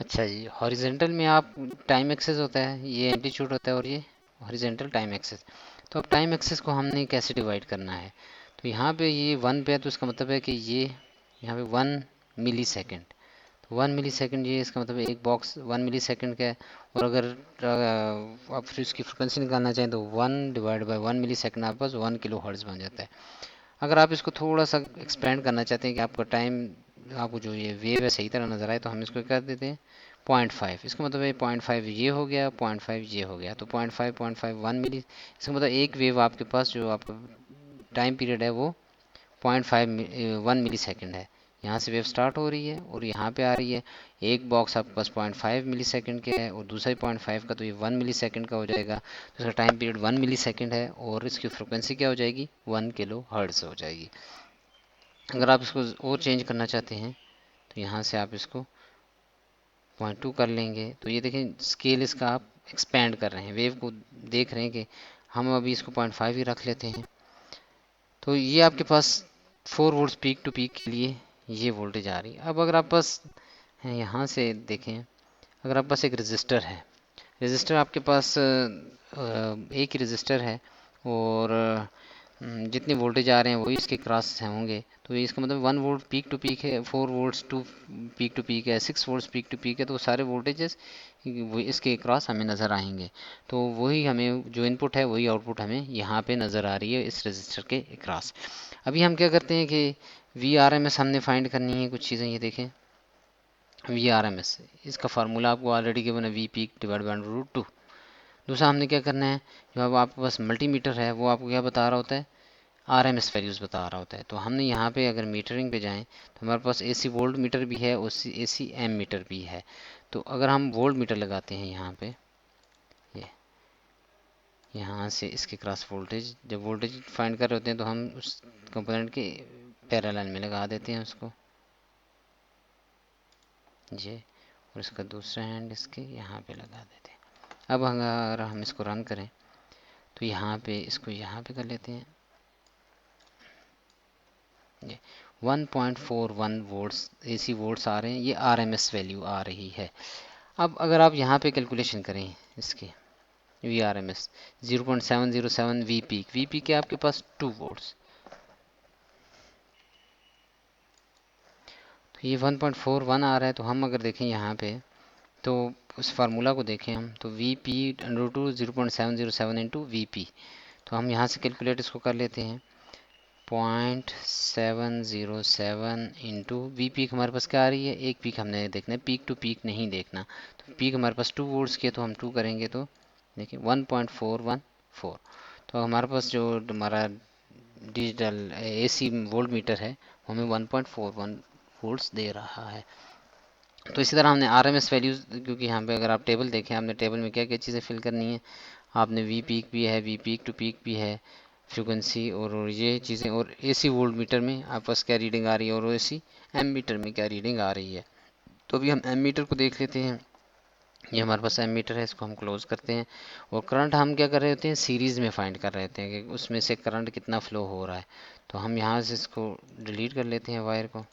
अच्छा जी, हॉरिजेंटल में आप टाइम एक्सेस होता है, ये एम्पलीट्यूड होता है और ये हॉरिजेंटल टाइम एक्सेस। तो अब टाइम एक्सेस को हमने कैसे डिवाइड करना है? तो यहाँ पे ये 1 पे है तो इसका मतलब है कि ये यहाँ पे 1 मिली सेकेंड। तो 1 मिली सेकेंड, ये इसका मतलब है एक बॉक्स 1 मिली सेकेंड का है। और अगर आप फिर इसकी फ्रिक्वेंसी निकालना चाहें तो 1/1 मिली सेकेंड आपके पास 1 किलो हर्ट्ज बन जाता है। अगर आप इसको थोड़ा सा एक्सपेंड करना चाहते हैं कि आपका टाइम, आपको जो ये वेव है सही तरह नज़र आए, तो हम इसको कर देते हैं 0.5। इसका मतलब है 0.5 ये हो गया, 0.5 ये हो गया, तो 0.5 1 मिली। इसका मतलब एक वेव आपके पास जो आपका टाइम पीरियड है वो 0.5 1 मिली सेकेंड है। यहाँ से वेव स्टार्ट हो रही है और यहाँ पे आ रही है। एक बॉक्स आपके पास 0.5 मिली सेकेंड के है और दूसरा 0.5 का, तो ये 1 मिली सेकेंड का हो जाएगा। तो इसका टाइम पीरियड 1 मिली सेकेंड है और इसकी फ्रिक्वेंसी क्या हो जाएगी, 1 किलो हर्ट्ज हो जाएगी। अगर आप इसको और चेंज करना चाहते हैं तो यहाँ से आप इसको 0.2 कर लेंगे। तो ये देखें स्केल इसका आप एक्सपेंड कर रहे हैं, वेव को देख रहे हैं कि हम अभी इसको 0.5 ही रख लेते हैं। तो ये आपके पास 4 वोल्ट पीक टू पीक के लिए ये वोल्टेज आ रही है। अब अगर आप पास यहाँ से देखें, अगर आप पास एक रजिस्टर है, रजिस्टर आपके पास एक ही रजिस्टर है और जितने वोल्टेज आ रहे हैं वही इसके क्रॉस होंगे। तो इसका मतलब 1 वोल्ट पीक टू पीक है, 4 volts to peak to peak है, 6 वोल्ट्स पीक टू पीक है, तो सारे वोल्टेजेस वो इसके क्रॉस हमें नज़र आएंगे। तो वही हमें जो इनपुट है वही आउटपुट हमें यहाँ पे नज़र आ रही है इस रजिस्टर के क्रॉस। अभी हम क्या करते हैं कि वी आर एम एस हमने फाइंड करनी है कुछ चीज़ें। ये देखें वी आर एम एस, इसका फार्मूला आपको ऑलरेडी गिवन है, वी पीक डिवाइड बाई √2। दूसरा हमने क्या करना है, जो अब आपके पास मल्टीमीटर है वो आपको क्या बता रहा होता है, आर एम एस वैल्यूज़ बता रहा होता है। तो हमने यहाँ पे अगर मीटरिंग पे जाएं तो हमारे पास ए सी वोल्ट मीटर भी है और ए सी एम मीटर भी है। तो अगर हम वोल्ट मीटर लगाते हैं यहाँ पे, ये यहाँ से इसके क्रॉस वोल्टेज, जब वोल्टेज फाइंड कर रहे होते हैं तो हम उस कंपोनेंट के पैरेलल में लगा देते हैं उसको, ये, और इसका दूसरा हैंड इसके यहाँ पे लगा देते हैं। अब अगर हम इसको रन करें तो यहाँ पे इसको यहाँ पे कर लेते हैं, ये 1.41 वोल्ट्स एसी वोल्ट्स आ रहे हैं, ये आरएमएस वैल्यू आ रही है। अब अगर आप यहाँ पे कैलकुलेशन करें इसके V R M S 0.707 V peak है आपके पास 2 वोल्ट्स, तो ये 1.41 आ रहा है। तो हम अगर देखें यहाँ पे तो उस फार्मूला को देखें हम, तो V P under to 0.707 into V P. तो हम यहाँ से कैलकुलेट इसको कर लेते हैं, 0.707 इंटू वी पीक हमारे पास क्या आ रही है, एक पीक हमने देखना है, पीक टू पीक नहीं देखना। तो पीक हमारे पास 2 वोल्ट्स की है तो हम 2 करेंगे तो देखिए 1.414। तो हमारे पास जो हमारा डिजिटल एसी वोल्ट मीटर है वो हमें 1.41 वोल्ट्स दे रहा है। तो इसी तरह हमने आर एम एस वैल्यूज़, क्योंकि यहाँ पे अगर आप टेबल देखें, आपने टेबल में क्या क्या चीज़ें फिल करनी है, आपने वी पीक भी है, वी पीक टू पीक भी है, फ्रिक्वेंसी और ये चीज़ें, और एसी वोल्ट मीटर में आपके पास क्या रीडिंग आ रही है और एसी एम मीटर में क्या रीडिंग आ रही है। तो अभी हम एम मीटर को देख लेते हैं। ये हमारे पास एम मीटर है, इसको हम क्लोज करते हैं। और करंट हम क्या कर रहे होते हैं, सीरीज़ में फाइंड कर रहे होते हैं कि उसमें से करंट कितना फ्लो हो रहा है। तो हम यहाँ से इसको डिलीट कर लेते हैं वायर को,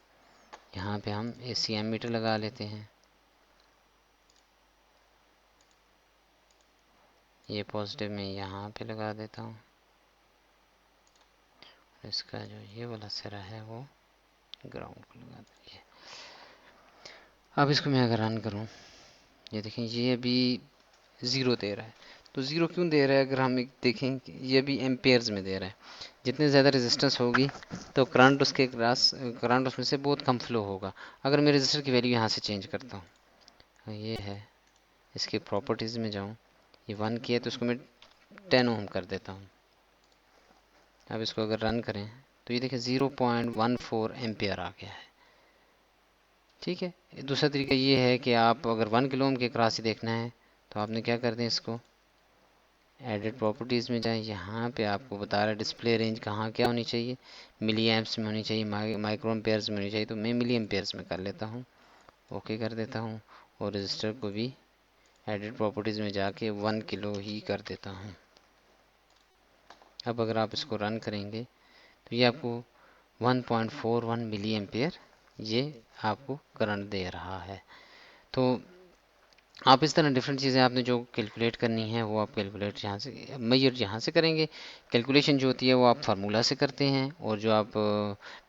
यहाँ पे हम ए सी एम मीटर लगा लेते हैं। ये पॉजिटिव में यहाँ पे लगा देता हूँ, इसका जो ये वाला सिरा है वो ग्राउंड को लगा दिए। अब इसको मैं अगर रन करूँ, ये देखें ये अभी ज़ीरो दे रहा है। तो ज़ीरो क्यों दे रहा है, अगर हम एक देखें कि ये भी एम्पेयर्स में दे रहा है। जितनी ज़्यादा रेजिस्टेंस होगी तो करंट उसके क्रॉस, करंट उसमें से बहुत कम फ्लो होगा। अगर मैं रजिस्टर की वैल्यू यहाँ से चेंज करता हूँ, ये है, इसके प्रॉपर्टीज़ में जाऊँ, ये 1 की है तो इसको मैं 10 ओम कर देता हूँ। अब इसको अगर रन करें तो ये देखिए 0.14 एम्पेयर आ गया है। ठीक है, दूसरा तरीका ये है कि आप अगर 1 किलो ओम के क्रॉस ही देखना है तो आपने क्या कर दें, इसको एडिट प्रॉपर्टीज़ में जाएं, यहाँ पे आपको बता रहा है डिस्प्ले रेंज कहाँ क्या होनी चाहिए, मिली एम्प्स में होनी चाहिए, माइक्रो एम्पेयर्स में होनी चाहिए। तो मैं मिली एम्पेयर्स में कर लेता हूँ, ओके कर देता हूँ, और रजिस्टर को भी एडिट प्रॉपर्टीज़ में जाके 1 किलो ही कर देता हूँ। अब अगर आप इसको रन करेंगे तो ये आपको 1.41 मिली एम्पेयर ये आपको करंट दे रहा है। तो आप इस तरह डिफरेंट चीज़ें आपने जो कैलकुलेट करनी है वो आप कैलकुलेट यहाँ से मेजर यहाँ से करेंगे। कैलकुलेशन जो होती है वो आप फार्मूला से करते हैं, और जो आप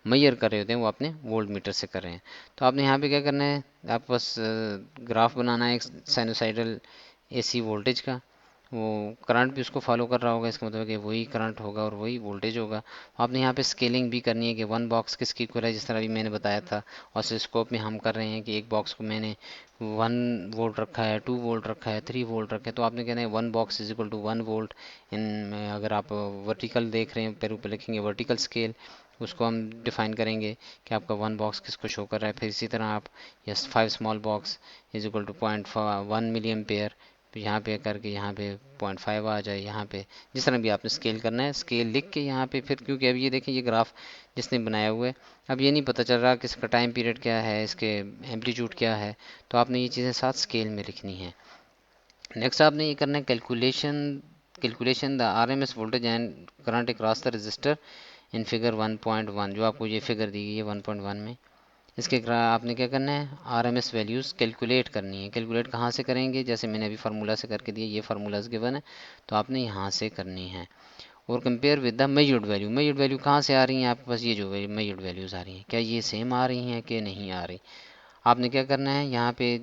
मेजर कर रहे होते हैं वो आपने वोल्ट मीटर से कर रहे हैं। तो आपने यहाँ पे क्या करना है, आप बस ग्राफ बनाना है एक साइनोसाइडल एसी वोल्टेज का। वो करंट भी उसको फॉलो कर रहा होगा, इसका मतलब है कि वही करंट होगा और वही वोल्टेज होगा। आपने यहाँ पे स्केलिंग भी करनी है कि वन बॉक्स किसकी इक्वल है, जिस तरह अभी मैंने बताया था। ऑसिलोस्कोप में हम कर रहे हैं कि एक बॉक्स को मैंने 1 वोल्ट रखा है, 2 वोल्ट रखा है, 3 वोल्ट रखा है, तो आपने कहना है 1 box is equal to 1 volt. इन अगर आप वर्टिकल देख रहे हैं, पेरू पे लिखेंगे वर्टिकल स्केल, उसको हम डिफाइन करेंगे कि आपका 1 बॉक्स किसको शो कर रहा है। फिर इसी तरह आप yes 5 small box is equal to 0.1 milli ampere, यहाँ पे करके यहाँ पे 0.5 आ जाए, यहाँ पे जिस तरह भी आपने स्केल करना है स्केल लिख के यहाँ पे। फिर क्योंकि अब ये देखें ये ग्राफ जिसने बनाया हुआ है, अब ये नहीं पता चल रहा कि इसका टाइम पीरियड क्या है, इसके एम्पलीट्यूड क्या है, तो आपने ये चीज़ें साथ स्केल में लिखनी है। नेक्स्ट आपने ये करना है calculation the RMS voltage and current across the register in figure 1.1। जो आपको ये फिगर दी गई है 1.1 में, इसके आपने क्या करना है, आरएमएस वैल्यूज़ कैलकुलेट करनी है। कैलकुलेट कहाँ से करेंगे, जैसे मैंने अभी फार्मूला से करके दिया, ये फार्मूलाज गिवन है तो आपने यहाँ से करनी है। और compare with the measured value, measured value कहाँ से आ रही हैं आपके पास, ये जो मेजर्ड वैल्यूज़ आ रही हैं क्या ये सेम आ रही हैं कि नहीं आ रही। आपने क्या करना है यहाँ पे,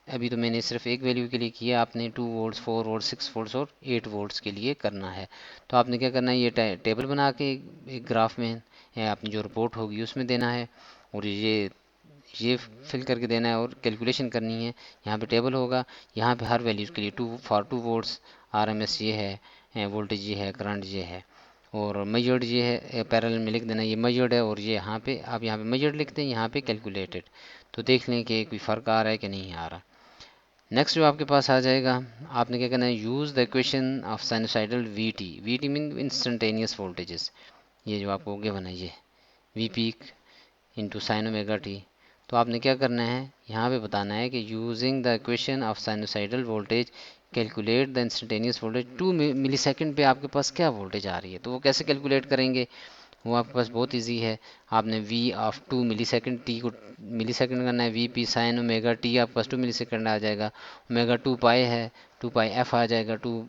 अभी तो मैंने सिर्फ एक वैल्यू के लिए किया, आपने 2 वोल्ट्स, 4 वोल्ट, 6 वोल्ट्स और 8 वोल्ट्स के लिए करना है। तो आपने क्या करना है, ये टेबल बना के एक ग्राफ में या अपनी जो रिपोर्ट होगी उसमें देना है, और ये फिल करके देना है और कैलकुलेशन करनी है। यहाँ पे टेबल होगा, यहाँ पे हर वैल्यूज़ के लिए 2 वोल्ट्स आरएमएस ये है, वोल्टेज ये है, करंट ये है, और मेजर्ड ये है, पैरेलल में लिख देना ये मेजर्ड है, और ये यहाँ पे आप यहाँ पे मेजर्ड लिखते हैं, यहाँ पे कैलकुलेटेड। तो देख लें कि कोई फ़र्क आ रहा है कि नहीं आ रहा। नेक्स्ट जो आपके पास आ जाएगा, आपने क्या करना है, use the equation of sinusoidal V T. V T mean instantaneous voltages, ये जो आपको गिवन है ये V peak into sine omega T. तो आपने क्या करना है, यहाँ पे बताना है कि using the equation of sinusoidal voltage calculate the instantaneous voltage 2 milli second पे आपके पास क्या वोल्टेज आ रही है। तो वो कैसे कैलकुलेट करेंगे, वो आपके पास बहुत इजी है। आपने v of 2 milli second, T को मिली सेकेंड करना है, V P sine omega T आपके पास 2 मिली सेकेंड आ जाएगा। ओमेगा 2 पाई है, 2 पाई एफ आ जाएगा, 2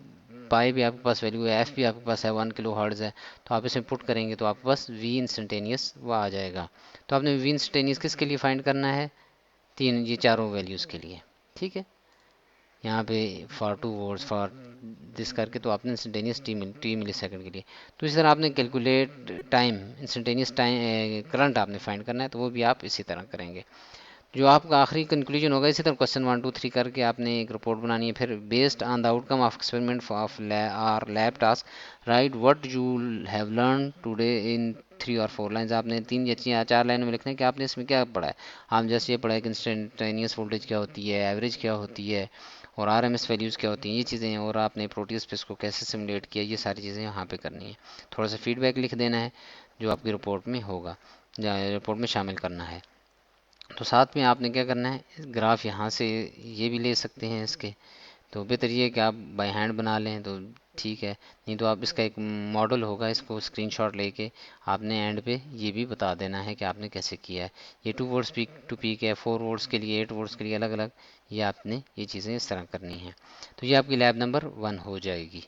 पाई भी आपके पास वैल्यू है, एफ भी आपके पास है, 1 किलो हर्ट्ज़ है। तो आप इसे पुट करेंगे तो आपके पास वी इंस्टेंटेनियस वो आ जाएगा। तो आपने वी इंस्टेंटेनियस किसके लिए फाइंड करना है, तीन ये चारों वैल्यूज़ के लिए, ठीक है। यहाँ पे फॉर 2 वोल्ट्स फॉर दिस करके तो आपने इंस्टेंटेनियस टी मिली सेकंड के लिए। तो इस तरह आपने calculate time instantaneous time current आपने फाइंड करना है, तो वो भी आप इसी तरह करेंगे। जो आपका आखिरी कंक्लूजन होगा, इसी तरह क्वेश्चन 1 2 3 करके आपने एक रिपोर्ट बनानी है। फिर based on the outcome of experiment of are lab task right what you have learn today in 3 और 4 लाइन्स। आपने 3 या 4 लाइनों में लिखना है कि आपने इसमें क्या पढ़ा है। आप जैसे ये पढ़ा है कि इंस्टेंटेनियस वोल्टेज क्या होती है, एवरेज क्या होती है, और आरएमएस वैल्यूज़ क्या होती हैं, ये चीज़ें हैं, और आपने प्रोटियस स्पेस को कैसे सिमुलेट किया, ये सारी चीज़ें यहाँ पे करनी है। थोड़ा सा फीडबैक लिख देना है जो आपकी रिपोर्ट में होगा, रिपोर्ट में शामिल करना है। तो साथ में आपने क्या करना है, ग्राफ यहाँ से ये भी ले सकते हैं इसके, तो बेहतर ये है कि आप बाय हैंड बना लें तो ठीक है, नहीं तो आप इसका एक मॉडल होगा, इसको स्क्रीनशॉट लेके आपने एंड पे ये भी बता देना है कि आपने कैसे किया है। ये 2 वोल्ट्स पीक टू पीक है, 4 वोल्ट्स के लिए, 8 वोल्ट्स के लिए अलग अलग, ये आपने ये चीज़ें इस तरह करनी है। तो ये आपकी लैब नंबर 1 हो जाएगी।